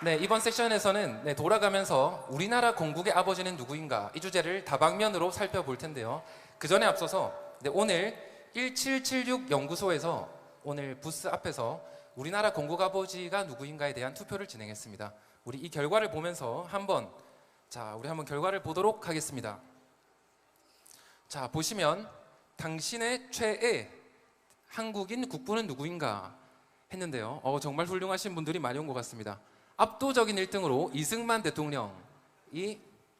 네, 이번 섹션에서는 돌아가면서 우리나라 건국의 아버지는 누구인가 이 주제를 다방면으로 살펴볼 텐데요. 그 전에 앞서서 오늘 1776 연구소에서 오늘 부스 앞에서 우리나라 건국 아버지가 누구인가에 대한 투표를 진행했습니다. 우리 이 결과를 보면서 우리 한번 결과를 보도록 하겠습니다. 자, 보시면 당신의 최애 한국인 국부는 누구인가 했는데요. 정말 훌륭하신 분들이 많이 온 것 같습니다. 압도적인 1등으로 이승만 대통령께서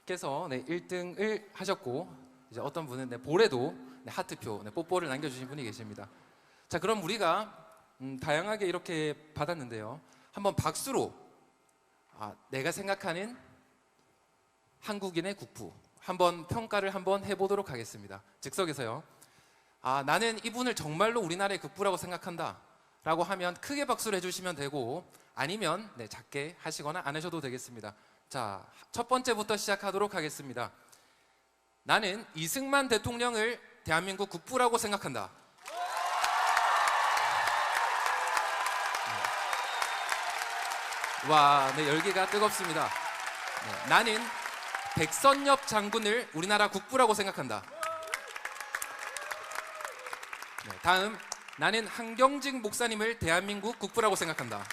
1등을 하셨고, 이제 어떤 분은 볼에도 하트표, 뽀뽀를 남겨주신 분이 계십니다. 자, 그럼 우리가 다양하게 이렇게 받았는데요. 한번 박수로 내가 생각하는 한국인의 국부 한번 평가를 한번 해보도록 하겠습니다. 즉석에서요. 나는 이분을 정말로 우리나라의 국부라고 생각한다 라고 하면 크게 박수를 해주시면 되고, 아니면 작게 하시거나 안 하셔도 되겠습니다. 자, 첫 번째부터 시작하도록 하겠습니다. 나는 이승만 대통령을 대한민국 국부라고 생각한다. 와, 열기가 뜨겁습니다. 나는 백선엽 장군을 우리나라 국부라고 생각한다. 다음, 나는 한경직 목사님을 대한민국 국부라고 생각한다.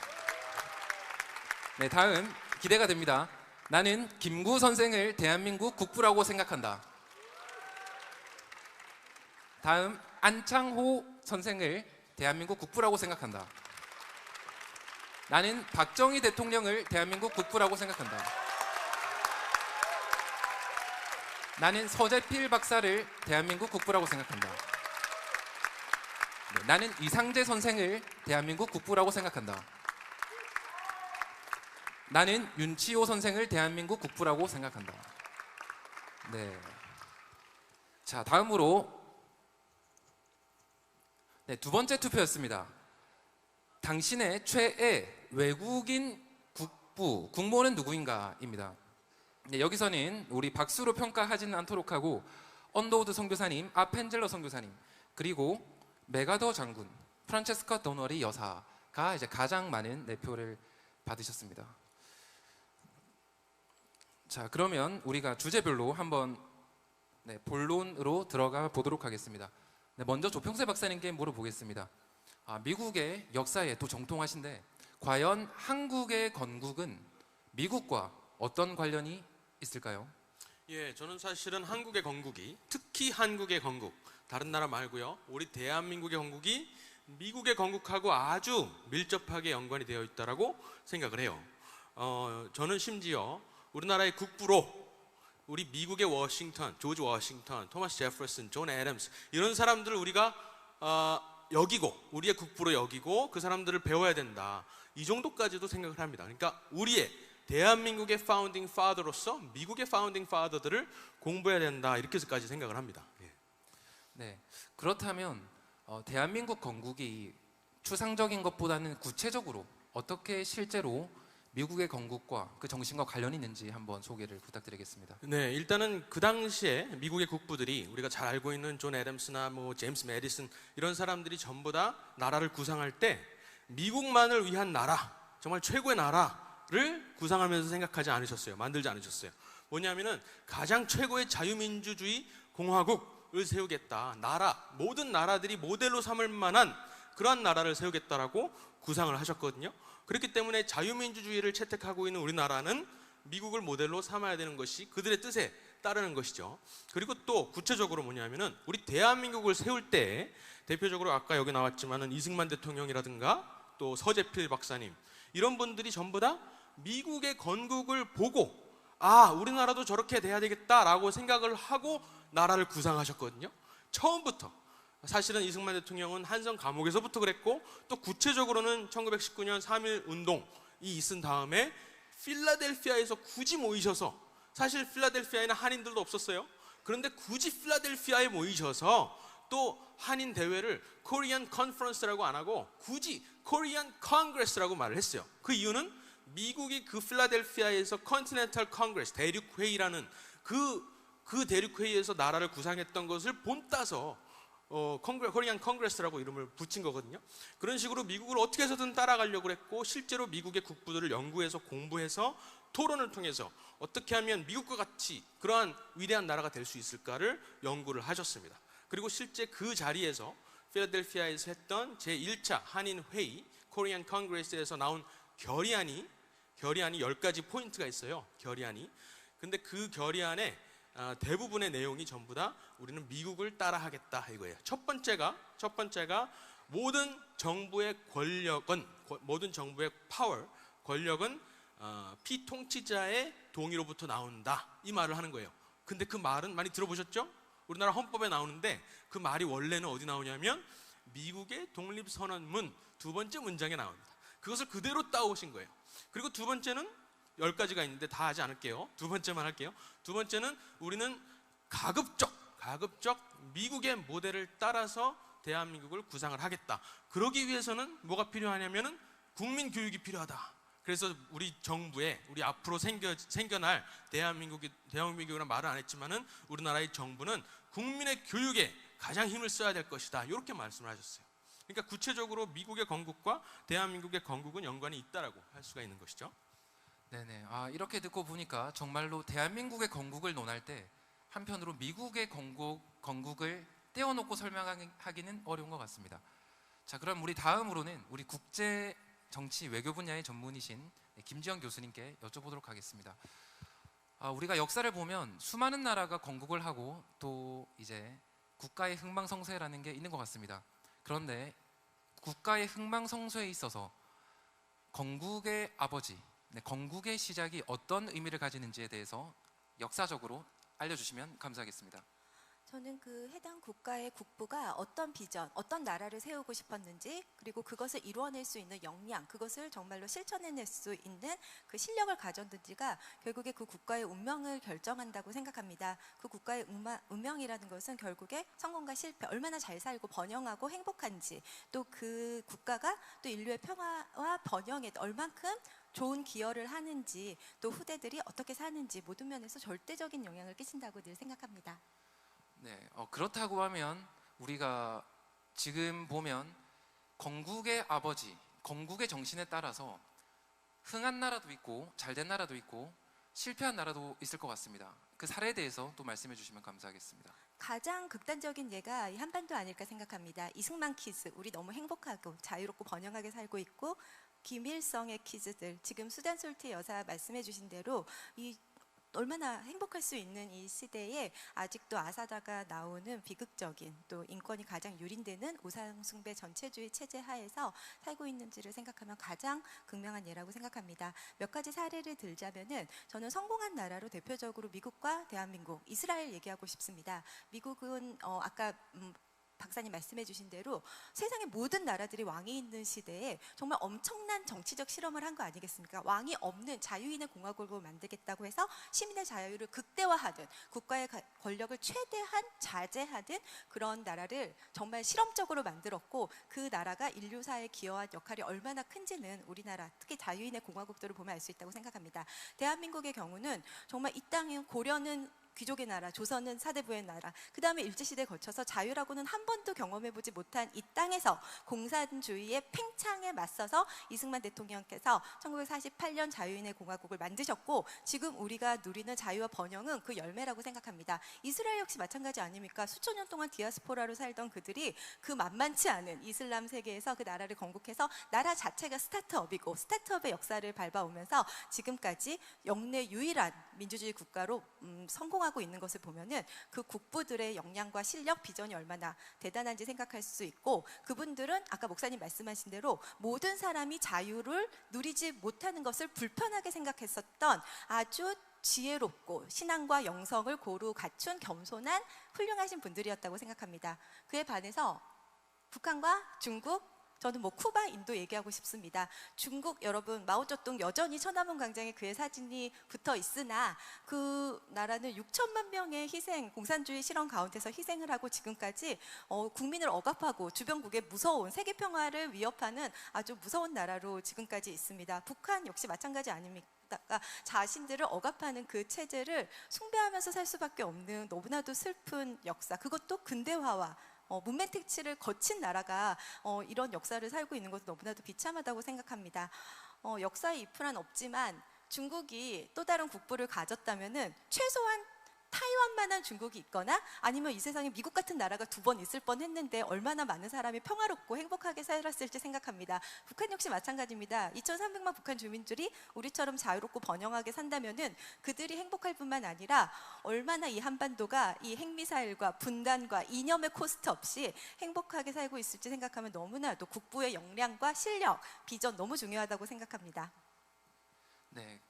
다음, 기대가 됩니다. 나는 김구 선생을 대한민국 국부라고 생각한다. 다음, 안창호 선생을 대한민국 국부라고 생각한다. 나는 박정희 대통령을 대한민국 국부라고 생각한다. 나는 서재필 박사를 대한민국 국부라고 생각한다. 나는 이상재 선생을 대한민국 국부라고 생각한다. 나는 윤치호 선생을 대한민국 국부라고 생각한다. 자, 다음으로 두 번째 투표였습니다. 당신의 최애 외국인 국부, 국모는 누구인가입니다. 여기서는 우리 박수로 평가하지는 않도록 하고, 언더우드 선교사님, 아펜젤러 선교사님, 그리고 메가더 장군, 프란체스카 도너리 여사가 이제 가장 많은 표를 받으셨습니다. 자, 그러면 우리가 주제별로 한번 본론으로 들어가 보도록 하겠습니다. 먼저 조평세 박사님께 물어보겠습니다. 미국의 역사에 또 정통하신데, 과연 한국의 건국은 미국과 어떤 관련이 있을까요? 예, 저는 사실은 한국의 건국이, 특히 한국의 건국, 다른 나라 말고요, 우리 대한민국의 건국이 미국의 건국하고 아주 밀접하게 연관이 되어 있다고 생각을 해요. 저는 심지어 우리나라의 국부로 우리 미국의 워싱턴, 조지 워싱턴, 토마스 제퍼슨, 존 애덤스, 이런 사람들을 우리가 여기고, 우리의 국부로 여기고 그 사람들을 배워야 된다, 이 정도까지도 생각을 합니다. 그러니까 우리의 대한민국의 파운딩 파더로서 미국의 파운딩 파더들을 공부해야 된다, 이렇게까지 생각을 합니다. 예. 그렇다면 대한민국 건국이 추상적인 것보다는 구체적으로 어떻게 실제로 미국의 건국과 그 정신과 관련이 있는지 한번 소개를 부탁드리겠습니다. 네, 일단은 그 당시에 미국의 국부들이 우리가 잘 알고 있는 존 애덤스나 제임스 메디슨, 이런 사람들이 전부 다 나라를 구상할 때 미국만을 위한 나라, 정말 최고의 나라를 구상하면서 생각하지 않으셨어요. 만들지 않으셨어요. 뭐냐면은 가장 최고의 자유민주주의 공화국을 세우겠다, 모든 나라들이 모델로 삼을 만한 그러한 나라를 세우겠다라고 구상을 하셨거든요. 그렇기 때문에 자유민주주의를 채택하고 있는 우리나라는 미국을 모델로 삼아야 되는 것이 그들의 뜻에 따르는 것이죠. 그리고 또 구체적으로 뭐냐면은 우리 대한민국을 세울 때 대표적으로 아까 여기 나왔지만은 이승만 대통령이라든가 또 서재필 박사님, 이런 분들이 전부 다 미국의 건국을 보고 우리나라도 저렇게 돼야 되겠다라고 생각을 하고 나라를 구상하셨거든요. 처음부터. 사실은 이승만 대통령은 한성 감옥에서부터 그랬고, 또 구체적으로는 1919년 3.1 운동이 있은 다음에 필라델피아에서 굳이 모이셔서, 사실 필라델피아에는 한인들도 없었어요. 그런데 굳이 필라델피아에 모이셔서 또 한인 대회를 코리안 컨퍼런스라고 안 하고 굳이 코리안 컨그레스라고 말을 했어요. 그 이유는 미국이 그 필라델피아에서 컨티넨탈 컨그레스, 대륙회의라는 그 대륙회의에서 나라를 구상했던 것을 본따서 코리안 컨그레스라고 이름을 붙인 거거든요. 그런 식으로 미국을 어떻게 해서든 따라가려고 했고, 실제로 미국의 국부들을 연구해서 공부해서 토론을 통해서 어떻게 하면 미국과 같이 그러한 위대한 나라가 될 수 있을까를 연구를 하셨습니다. 그리고 실제 그 자리에서 필라델피아에서 했던 제1차 한인 회의 코리안 컨그레스에서 나온 결의안이 10가지 포인트가 있어요. 결의안이. 근데 그 결의안에 대부분의 내용이 전부 다 우리는 미국을 따라하겠다 이거예요. 첫 번째가 모든 정부의 권력은 피통치자의 동의로부터 나온다, 이 말을 하는 거예요. 근데 그 말은 많이 들어보셨죠? 우리나라 헌법에 나오는데 그 말이 원래는 어디 나오냐면 미국의 독립선언문 두 번째 문장에 나옵니다. 그것을 그대로 따오신 거예요. 그리고 두 번째는 10가지가 있는데 다 하지 않을게요. 두 번째만 할게요. 두 번째는 우리는 가급적 미국의 모델을 따라서 대한민국을 구상을 하겠다. 그러기 위해서는 뭐가 필요하냐면은 국민 교육이 필요하다. 그래서 우리 정부에 우리 앞으로 생겨날 대한민국이라는 말은 안 했지만은 우리나라의 정부는 국민의 교육에 가장 힘을 써야 될 것이다. 이렇게 말씀을 하셨어요. 그러니까 구체적으로 미국의 건국과 대한민국의 건국은 연관이 있다라고 할 수가 있는 것이죠. 네네. 이렇게 듣고 보니까 정말로 대한민국의 건국을 논할 때 한편으로 미국의 건국을 떼어놓고 설명하기는 어려운 것 같습니다. 자, 그럼 우리 다음으로는 우리 국제 정치 외교 분야의 전문이신 김지영 교수님께 여쭤보도록 하겠습니다. 우리가 역사를 보면 수많은 나라가 건국을 하고 또 이제 국가의 흥망성쇠라는 게 있는 것 같습니다. 그런데 국가의 흥망성쇠에 있어서 건국의 아버지, 건국의 시작이 어떤 의미를 가지는지에 대해서 역사적으로 알려주시면 감사하겠습니다. 저는 그 해당 국가의 국부가 어떤 비전, 어떤 나라를 세우고 싶었는지, 그리고 그것을 이루어낼 수 있는 역량, 그것을 정말로 실천해낼 수 있는 그 실력을 가졌는지가 결국에 그 국가의 운명을 결정한다고 생각합니다. 그 국가의 운명이라는 것은 결국에 성공과 실패, 얼마나 잘 살고 번영하고 행복한지, 또 그 국가가 또 인류의 평화와 번영에 얼만큼 좋은 기여를 하는지, 또 후대들이 어떻게 사는지 모든 면에서 절대적인 영향을 끼친다고 늘 생각합니다. 네, 그렇다고 하면 우리가 지금 보면 건국의 아버지, 건국의 정신에 따라서 흥한 나라도 있고 잘된 나라도 있고 실패한 나라도 있을 것 같습니다. 그 사례에 대해서 또 말씀해 주시면 감사하겠습니다. 가장 극단적인 예가 이 한반도 아닐까 생각합니다. 이승만 키즈, 우리 너무 행복하고 자유롭고 번영하게 살고 있고, 김일성의 키즈들, 지금 수잔 솔티 여사 말씀해 주신 대로 이 얼마나 행복할 수 있는 이 시대에 아직도 아사다가 나오는 비극적인, 또 인권이 가장 유린되는 우상숭배 전체주의 체제 하에서 살고 있는지를 생각하면 가장 극명한 예라고 생각합니다. 몇 가지 사례를 들자면은 저는 성공한 나라로 대표적으로 미국과 대한민국, 이스라엘 얘기하고 싶습니다. 미국은 아까 박사님 말씀해 주신 대로 세상의 모든 나라들이 왕이 있는 시대에 정말 엄청난 정치적 실험을 한 거 아니겠습니까? 왕이 없는 자유인의 공화국을 만들겠다고 해서 시민의 자유를 극대화하든 국가의 권력을 최대한 자제하든 그런 나라를 정말 실험적으로 만들었고, 그 나라가 인류사에 기여한 역할이 얼마나 큰지는 우리나라, 특히 자유인의 공화국들을 보면 알 수 있다고 생각합니다. 대한민국의 경우는 정말 이 땅은 고려는 귀족의 나라, 조선은 사대부의 나라, 그 다음에 일제시대에 거쳐서 자유라고는 한 번도 경험해보지 못한 이 땅에서 공산주의의 팽창에 맞서서 이승만 대통령께서 1948년 자유인의 공화국을 만드셨고, 지금 우리가 누리는 자유와 번영은 그 열매라고 생각합니다. 이스라엘 역시 마찬가지 아닙니까? 수천 년 동안 디아스포라로 살던 그들이 그 만만치 않은 이슬람 세계에서 그 나라를 건국해서 나라 자체가 스타트업이고, 스타트업의 역사를 밟아오면서 지금까지 역내 유일한 민주주의 국가로 성공하고 있는 것을 보면은 그 국부들의 역량과 실력, 비전이 얼마나 대단한지 생각할 수 있고, 그분들은 아까 목사님 말씀하신 대로 모든 사람이 자유를 누리지 못하는 것을 불편하게 생각했었던 아주 지혜롭고 신앙과 영성을 고루 갖춘 겸손한 훌륭하신 분들이었다고 생각합니다. 그에 반해서 북한과 중국, 저는 쿠바, 인도 얘기하고 싶습니다. 중국 여러분, 마오쩌둥 여전히 천안문 광장에 그의 사진이 붙어 있으나 그 나라는 6천만 명의 희생, 공산주의 실험 가운데서 희생을 하고 지금까지 국민을 억압하고 주변국의 무서운 세계 평화를 위협하는 아주 무서운 나라로 지금까지 있습니다. 북한 역시 마찬가지 아닙니까? 자신들을 억압하는 그 체제를 숭배하면서 살 수밖에 없는 너무나도 슬픈 역사, 그것도 근대화와 문맹 택치를 거친 나라가 이런 역사를 살고 있는 것은 너무나도 비참하다고 생각합니다. 역사에 이풀한 없지만 중국이 또 다른 국부를 가졌다면은 최소한 타이완만한 중국이 있거나 아니면 이 세상에 미국 같은 나라가 2번 있을 뻔했는데 얼마나 많은 사람이 평화롭고 행복하게 살았을지 생각합니다. 북한 역시 마찬가지입니다. 2,300만 북한 주민들이 우리처럼 자유롭고 번영하게 산다면은 그들이 행복할 뿐만 아니라 얼마나 이 한반도가 이 핵미사일과 분단과 이념의 코스트 없이 행복하게 살고 있을지 생각하면 너무나도 국부의 역량과 실력, 비전 너무 중요하다고 생각합니다. 네.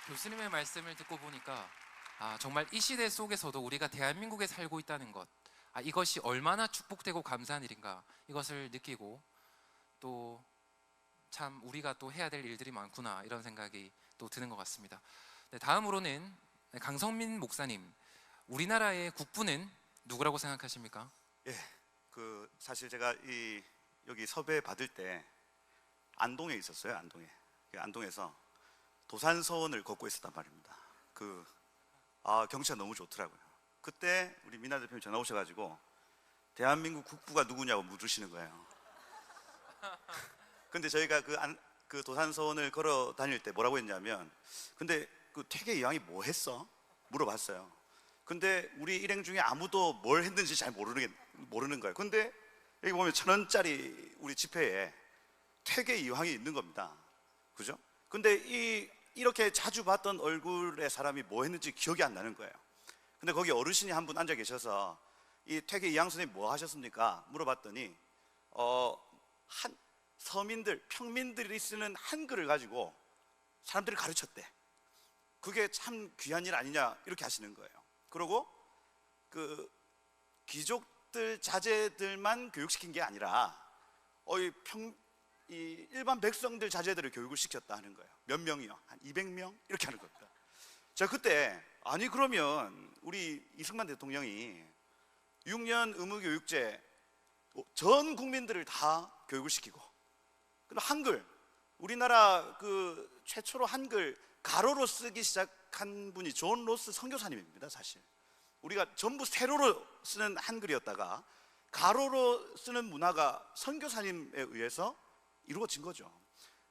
교수님의 말씀을 듣고 보니까 정말 이 시대 속에서도 우리가 대한민국에 살고 있다는 것, 이것이 얼마나 축복되고 감사한 일인가 이것을 느끼고 또 참 우리가 또 해야 될 일들이 많구나 이런 생각이 또 드는 것 같습니다. 네, 다음으로는 강성민 목사님, 우리나라의 국부는 누구라고 생각하십니까? 예, 사실 제가 여기 섭외 받을 때 안동에 있었어요. 안동에서 도산서원을 걷고 있었단 말입니다. 경치가 너무 좋더라고요. 그때 우리 미나 대표님 전화 오셔가지고 대한민국 국부가 누구냐고 물으시는 거예요. 근데 저희가 그 도산서원을 걸어 다닐 때 뭐라고 했냐면, 근데 그 퇴계 이황이 뭐 했어? 물어봤어요. 근데 우리 일행 중에 아무도 뭘 했는지 잘 모르는 거예요. 근데 여기 보면 1,000원짜리 우리 지폐에 퇴계 이황이 있는 겁니다. 그죠? 근데 이렇게 자주 봤던 얼굴의 사람이 뭐 했는지 기억이 안 나는 거예요. 근데 거기 어르신이 한 분 앉아 계셔서 이 퇴계 이황 선생님 뭐 하셨습니까? 물어봤더니 평민들이 쓰는 한글을 가지고 사람들을 가르쳤대. 그게 참 귀한 일 아니냐 이렇게 하시는 거예요. 그리고 그 귀족들 자제들만 교육시킨 게 아니라 이 일반 백성들 자제들을 교육을 시켰다 하는 거예요. 몇 명이요? 한 200명? 이렇게 하는 겁니다. 자, 그때 그러면 우리 이승만 대통령이 6년 의무교육제 전 국민들을 다 교육을 시키고, 근데 한글, 우리나라 최초로 한글 가로로 쓰기 시작한 분이 존 로스 선교사님입니다. 사실 우리가 전부 세로로 쓰는 한글이었다가 가로로 쓰는 문화가 선교사님에 의해서 이루어진 거죠.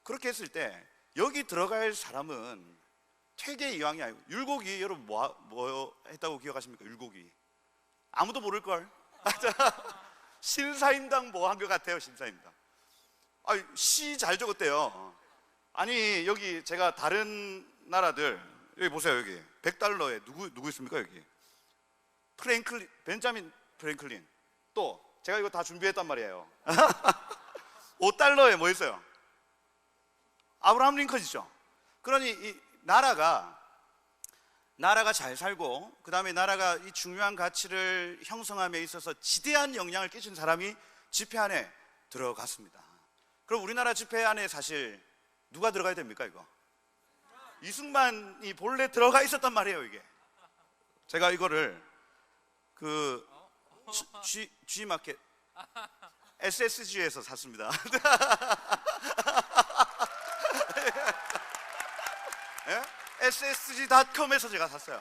그렇게 했을 때 여기 들어갈 사람은 퇴계 이황이 아니고 율곡이, 여러분 뭐 했다고 기억하십니까? 율곡이 아무도 모를걸. 신사임당 뭐 한 것 같아요. 신사임당. 시 잘 적었대요. 아니 여기 제가 다른 나라들 여기 보세요. 여기 $100에 누구 있습니까? 여기 벤자민 프랭클린. 또 제가 이거 다 준비했단 말이에요. $5에 뭐 있어요? 아브라함 링컨이죠. 그러니 이 나라가 잘 살고, 그 다음에 나라가 이 중요한 가치를 형성함에 있어서 지대한 영향을 끼친 사람이 집회 안에 들어갔습니다. 그럼 우리나라 집회 안에 사실 누가 들어가야 됩니까? 이거 이승만이 본래 들어가 있었단 말이에요. 이게 제가 이거를 G마켓 SSG에서 샀습니다. 네? SSG.com에서 제가 샀어요.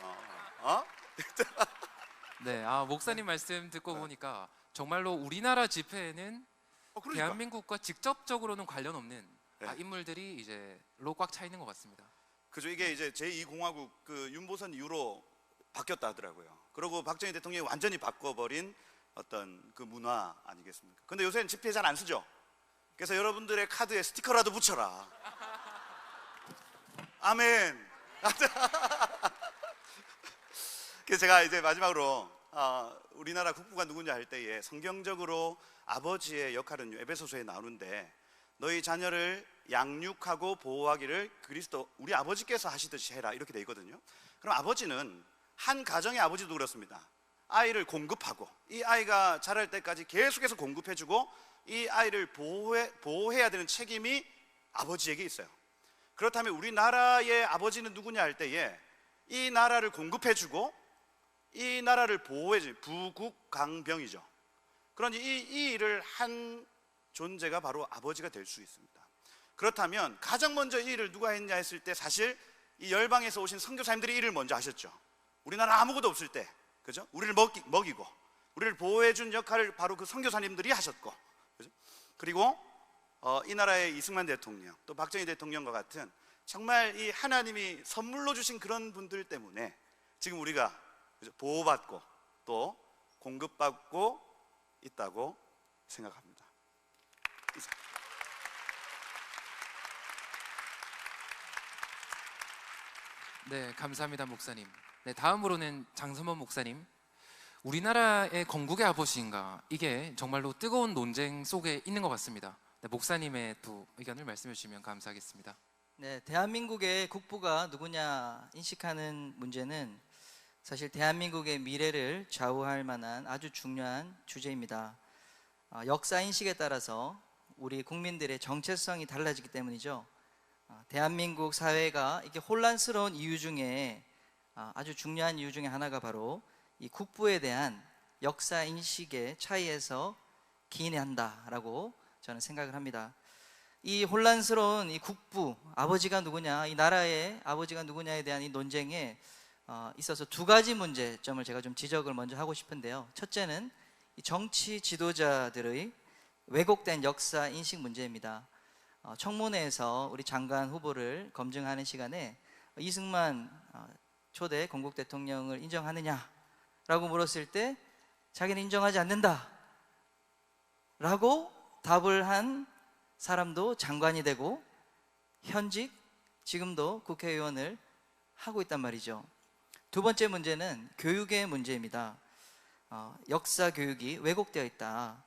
네, 목사님 말씀 듣고 보니까 정말로 우리나라 집회에는 그러니까. 대한민국과 직접적으로는 관련 없는 네. 인물들이 이제로 꽉 차 있는 것 같습니다. 그죠. 이게 이제 제2공화국 윤보선 이후로 바뀌었다 하더라고요. 그리고 박정희 대통령이 완전히 바꿔버린 어떤 그 문화 아니겠습니까? 근데 요새는 집회 잘 안 쓰죠. 그래서 여러분들의 카드에 스티커라도 붙여라. 아멘. 그래서 제가 이제 마지막으로 우리나라 국부가 누구냐 할 때에 성경적으로 아버지의 역할은 에베소서에 나오는데, 너희 자녀를 양육하고 보호하기를 그리스도 우리 아버지께서 하시듯이 해라 이렇게 돼 있거든요. 그럼 아버지는 한 가정의 아버지도 그렇습니다. 아이를 공급하고 이 아이가 자랄 때까지 계속해서 공급해주고 이 아이를 보호해야 되는 책임이 아버지에게 있어요. 그렇다면 우리나라의 아버지는 누구냐 할 때에 이 나라를 공급해주고 이 나라를 보호해주는 부국강병이죠. 그러니 이 일을 한 존재가 바로 아버지가 될 수 있습니다. 그렇다면 가장 먼저 이 일을 누가 했냐 했을 때 사실 이 열방에서 오신 선교사님들이 일을 먼저 하셨죠. 우리나라 아무것도 없을 때 그죠? 우리를 먹이고 우리를 보호해 준 역할을 바로 그 선교사님들이 하셨고, 그죠? 그리고 이 나라의 이승만 대통령, 또 박정희 대통령과 같은 정말 이 하나님이 선물로 주신 그런 분들 때문에 지금 우리가, 그죠? 보호받고 또 공급받고 있다고 생각합니다. 이상. 네, 감사합니다, 목사님. 네, 다음으로는 장선범 목사님. 우리나라의 건국의 아버지인가, 이게 정말로 뜨거운 논쟁 속에 있는 것 같습니다. 네, 목사님의 또 의견을 말씀해 주시면 감사하겠습니다. 네, 대한민국의 국부가 누구냐 인식하는 문제는 사실 대한민국의 미래를 좌우할 만한 아주 중요한 주제입니다. 역사 인식에 따라서 우리 국민들의 정체성이 달라지기 때문이죠. 대한민국 사회가 이렇게 혼란스러운 이유 중에 아주 중요한 이유 중에 하나가 바로 이 국부에 대한 역사 인식의 차이에서 기인한다라고 저는 생각을 합니다. 이 혼란스러운 이 국부, 아버지가 누구냐, 이 나라의 아버지가 누구냐에 대한 이 논쟁에 있어서 두 가지 문제점을 제가 좀 지적을 먼저 하고 싶은데요. 첫째는 이 정치 지도자들의 왜곡된 역사 인식 문제입니다. 청문회에서 우리 장관 후보를 검증하는 시간에 이승만 초대 건국 대통령을 인정하느냐라고 물었을 때 자기는 인정하지 않는다 라고 답을 한 사람도 장관이 되고 현직 지금도 국회의원을 하고 있단 말이죠. 두 번째 문제는 교육의 문제입니다. 역사 교육이 왜곡되어 있다.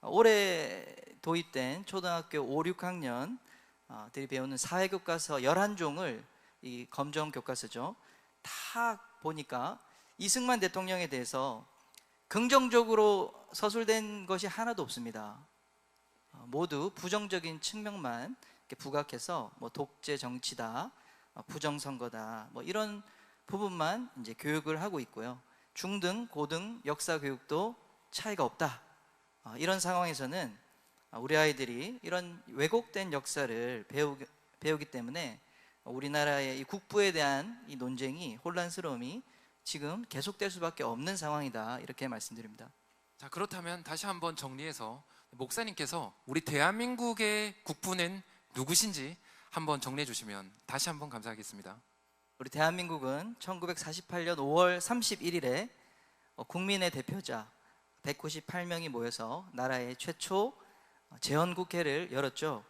올해 도입된 초등학교 5, 6학년들이 배우는 사회교과서 11종을 이 검정 교과서죠. 다 보니까 이승만 대통령에 대해서 긍정적으로 서술된 것이 하나도 없습니다. 모두 부정적인 측면만 부각해서 뭐 독재 정치다, 부정선거다, 뭐 이런 부분만 이제 교육을 하고 있고요. 중등, 고등 역사 교육도 차이가 없다. 이런 상황에서는 우리 아이들이 이런 왜곡된 역사를 배우기 때문에 우리나라의 이 국부에 대한 이 논쟁이, 혼란스러움이 지금 계속될 수밖에 없는 상황이다, 이렇게 말씀드립니다. 자, 그렇다면 다시 한번 정리해서 목사님께서 우리 대한민국의 국부는 누구신지 한번 정리해 주시면 다시 한번 감사하겠습니다. 우리 대한민국은 1948년 5월 31일에 국민의 대표자 198명이 모여서 나라의 최초 재헌국회를 열었죠.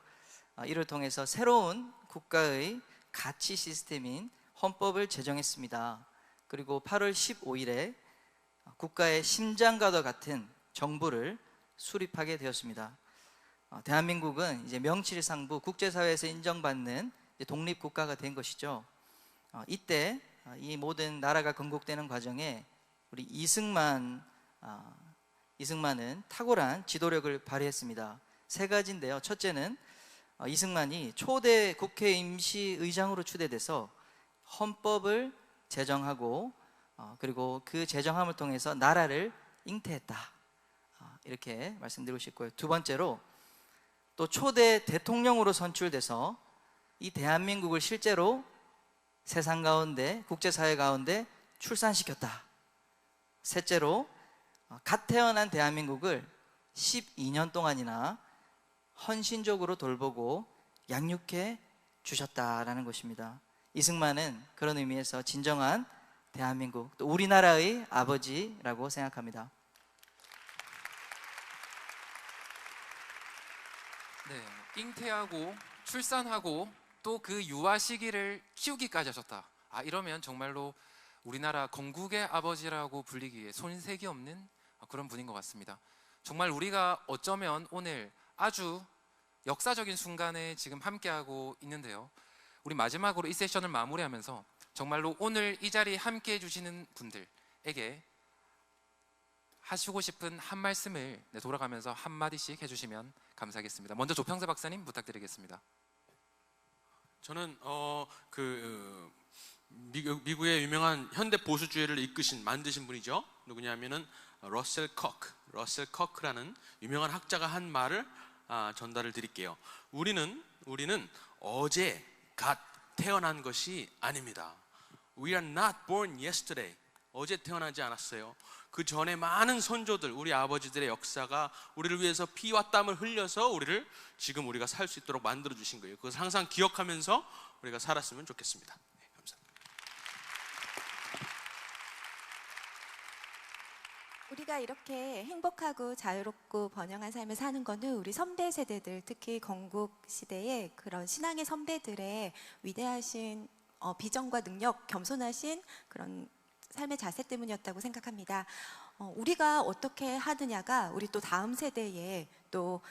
이를 통해서 새로운 국가의 가치 시스템인 헌법을 제정했습니다. 그리고 8월 15일에 국가의 심장과도 같은 정부를 수립하게 되었습니다. 대한민국은 이제 명실상부 국제사회에서 인정받는 독립국가가 된 것이죠. 이때 이 모든 나라가 건국되는 과정에 우리 이승만은 탁월한 지도력을 발휘했습니다. 세 가지인데요. 첫째는 이승만이 초대 국회 임시의장으로 추대돼서 헌법을 제정하고 그리고 그 제정함을 통해서 나라를 잉태했다, 이렇게 말씀드리고 싶고요. 두 번째로 또 초대 대통령으로 선출돼서 이 대한민국을 실제로 세상 가운데, 국제사회 가운데 출산시켰다. 셋째로 갓 태어난 대한민국을 12년 동안이나 헌신적으로 돌보고 양육해 주셨다라는 것입니다. 이승만은 그런 의미에서 진정한 대한민국, 또 우리나라의 아버지라고 생각합니다. 네, 잉태하고 출산하고 또 그 유아 시기를 키우기까지 하셨다. 이러면 정말로 우리나라 건국의 아버지라고 불리기에 손색이 없는 그런 분인 것 같습니다. 정말 우리가 어쩌면 오늘 아주 역사적인 순간에 지금 함께하고 있는데요. 우리 마지막으로 이 세션을 마무리하면서 정말로 오늘 이 자리에 함께해 주시는 분들에게 하시고 싶은 한 말씀을 돌아가면서 한마디씩 해주시면 감사하겠습니다. 먼저 조평세 박사님 부탁드리겠습니다. 저는 미국의 유명한 현대 보수주의를 만드신 분이죠. 누구냐면은 러셀 커크라는 유명한 학자가 한 말을 전달을 드릴게요. 우리는 어제 갓 태어난 것이 아닙니다. We are not born yesterday. 어제 태어나지 않았어요. 그 전에 많은 선조들, 우리 아버지들의 역사가 우리를 위해서 피와 땀을 흘려서 우리를 지금 우리가 살 수 있도록 만들어 주신 거예요. 그것을 항상 기억하면서 우리가 살았으면 좋겠습니다. 네, 감사합니다. 우리가 이렇게 행복하고 자유롭고 번영한 삶을 사는 거는 우리 선배 세대들, 특히 건국 시대의 그런 신앙의 선배들의 위대하신 비전과 능력, 겸손하신 그런 삶의 자세 때문이었다고 생각합니다. 우리가 어떻게 하느냐가 우리 또 다음 세대의 또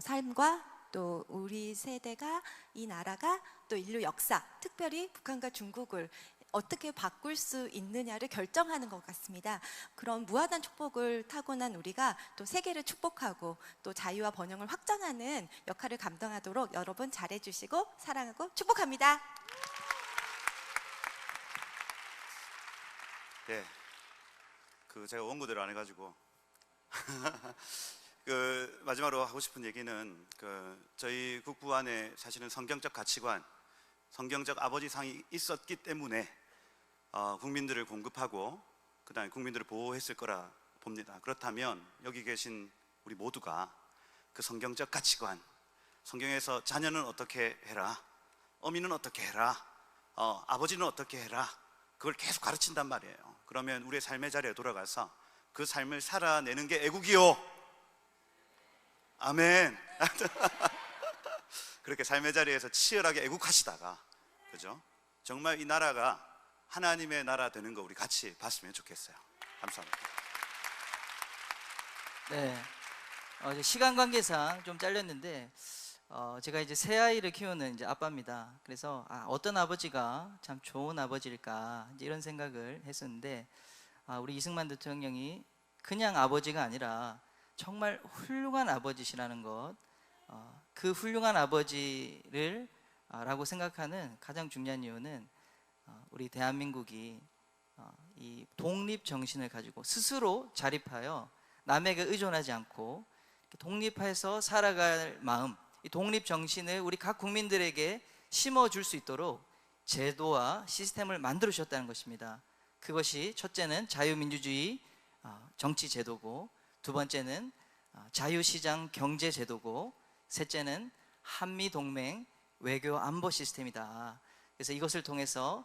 삶과 또 우리 세대가 이 나라가 또 인류 역사, 특별히 북한과 중국을 어떻게 바꿀 수 있느냐를 결정하는 것 같습니다. 그런 무한한 축복을 타고난 우리가 또 세계를 축복하고 또 자유와 번영을 확장하는 역할을 감당하도록 여러분 잘해주시고 사랑하고 축복합니다. 예, 제가 원고대로 안 해가지고 그 마지막으로 하고 싶은 얘기는 저희 국부 안에 사실은 성경적 가치관, 성경적 아버지상이 있었기 때문에 국민들을 공급하고 그다음에 국민들을 보호했을 거라 봅니다. 그렇다면 여기 계신 우리 모두가 그 성경적 가치관, 성경에서 자녀는 어떻게 해라, 어미는 어떻게 해라, 아버지는 어떻게 해라, 그걸 계속 가르친단 말이에요. 그러면 우리의 삶의 자리에 돌아가서 그 삶을 살아내는 게 애국이요. 아멘. 그렇게 삶의 자리에서 치열하게 애국하시다가, 그죠? 정말 이 나라가 하나님의 나라 되는 거 우리 같이 봤으면 좋겠어요. 감사합니다. 네, 이제 시간 관계상 좀 잘렸는데 제가 이제 새 아이를 키우는 이제 아빠입니다. 그래서 어떤 아버지가 참 좋은 아버지일까 이제 이런 생각을 했었는데 우리 이승만 대통령이 그냥 아버지가 아니라 정말 훌륭한 아버지시라는 것, 그 훌륭한 아버지를 라고 생각하는 가장 중요한 이유는 우리 대한민국이 이 독립 정신을 가지고 스스로 자립하여 남에게 의존하지 않고 독립해서 살아갈 마음, 이 독립 정신을 우리 각 국민들에게 심어줄 수 있도록 제도와 시스템을 만들어 주셨다는 것입니다. 그것이 첫째는 자유민주주의 정치 제도고, 두 번째는 자유시장 경제 제도고, 셋째는 한미동맹 외교 안보 시스템이다. 그래서 이것을 통해서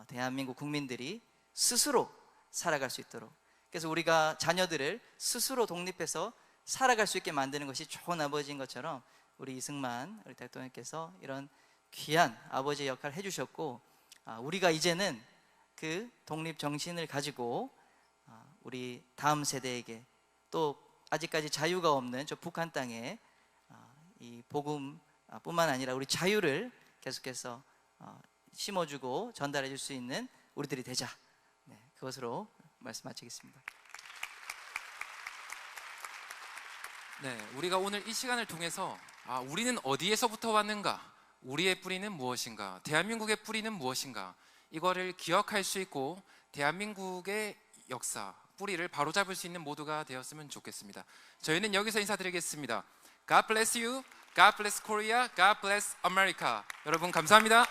대한민국 국민들이 스스로 살아갈 수 있도록, 그래서 우리가 자녀들을 스스로 독립해서 살아갈 수 있게 만드는 것이 좋은 아버지인 것처럼 우리 이승만 우리 대통령께서 이런 귀한 아버지의 역할을 해주셨고, 우리가 이제는 그 독립 정신을 가지고 우리 다음 세대에게, 또 아직까지 자유가 없는 저 북한 땅에 이 복음 뿐만 아니라 우리 자유를 계속해서 심어주고 전달해 줄 수 있는 우리들이 되자. 네, 그것으로 말씀 마치겠습니다. 네, 우리가 오늘 이 시간을 통해서 우리는 어디에서부터 왔는가, 우리의 뿌리는 무엇인가, 대한민국의 뿌리는 무엇인가, 이거를 기억할 수 있고 대한민국의 역사, 뿌리를 바로잡을 수 있는 모두가 되었으면 좋겠습니다. 저희는 여기서 인사드리겠습니다. God bless you, God bless Korea, God bless America. 여러분 감사합니다.